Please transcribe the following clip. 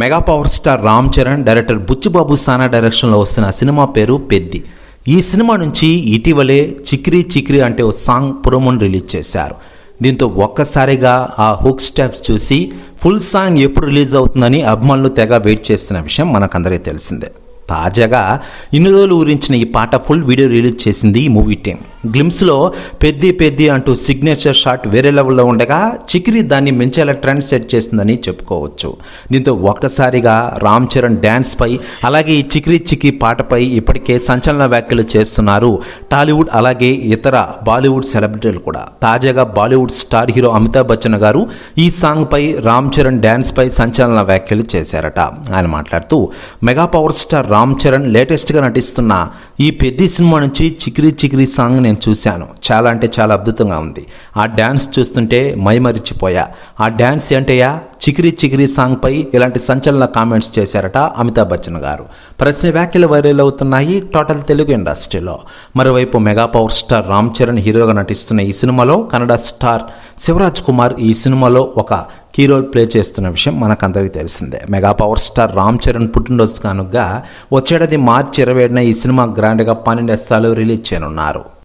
Mega power star Ram Charan, director Buchi Babu Sana డైరెక్షన్లో వస్తున్న cinema పేరు పెద్ది. ఈ సినిమా నుంచి ఇటీవలే చిక్రీ చిక్రీ అంటే ఓ సాంగ్ ప్రోమోను రిలీజ్ చేశారు. దీంతో ఒక్కసారిగా ఆ హుక్ స్టెప్స్ చూసి ఫుల్ సాంగ్ ఎప్పుడు రిలీజ్ అవుతుందని అభిమానులు తెగ వెయిట్ చేస్తున్న విషయం మనకందరికీ తెలిసిందే. తాజాగా ఇన్ని రోజులు ఊరించిన ఈ పాట ఫుల్ వీడియో రిలీజ్ చేసింది ఈ మూవీ టీం. గ్లిమ్స్లో పెద్ది పెద్ది అంటూ సిగ్నేచర్ షాట్ వేరే లెవెల్లో ఉండగా చిక్రీ దాన్ని మించేలా ట్రెండ్ సెట్ చేసిందని చెప్పుకోవచ్చు. దీంతో ఒక్కసారిగా రామ్ చరణ్ డ్యాన్స్పై అలాగే ఈ చిక్రీ చిక్రీ పాటపై ఇప్పటికే సంచలన వ్యాఖ్యలు చేస్తున్నారు టాలీవుడ్ అలాగే ఇతర బాలీవుడ్ సెలబ్రిటీలు కూడా. తాజాగా బాలీవుడ్ స్టార్ హీరో అమితాబ్ బచ్చన్ గారు ఈ సాంగ్పై రామ్ చరణ్ డ్యాన్స్పై సంచలన వ్యాఖ్యలు చేశారట. ఆయన మాట్లాడుతూ mega power star Ram Charan లేటెస్ట్గా నటిస్తున్న ఈ పెద్ది సినిమా నుంచి చిక్రీ చిక్రీ సాంగ్ నేను చూశాను. చాలా అంటే చాలా అద్భుతంగా ఉంది. ఆ డ్యాన్స్ చూస్తుంటే మైమరిచిపోయా. ఆ డ్యాన్స్ ఏంటయ్యా, చిక్రీ చిక్రీ సాంగ్పై ఇలాంటి సంచలన కామెంట్స్ చేశారట అమితాబ్ బచ్చన్ గారు. ప్రశ్న వ్యాఖ్యలు వైరల్ అవుతున్నాయి టోటల్ తెలుగు ఇండస్ట్రీలో. మరోవైపు mega power star Ram Charan హీరోగా నటిస్తున్న ఈ సినిమాలో కన్నడ స్టార్ శివరాజ్ కుమార్ ఈ సినిమాలో ఒక కీ రోల్ ప్లే చేస్తున్న విషయం మనకందరికీ తెలిసిందే. Mega power star Ram Charan పుట్టినరోజు కానుకగా వచ్చేటది మార్చి 27న ఈ సినిమా గ్రాండ్గా 12 రిలీజ్ చేయనున్నారు.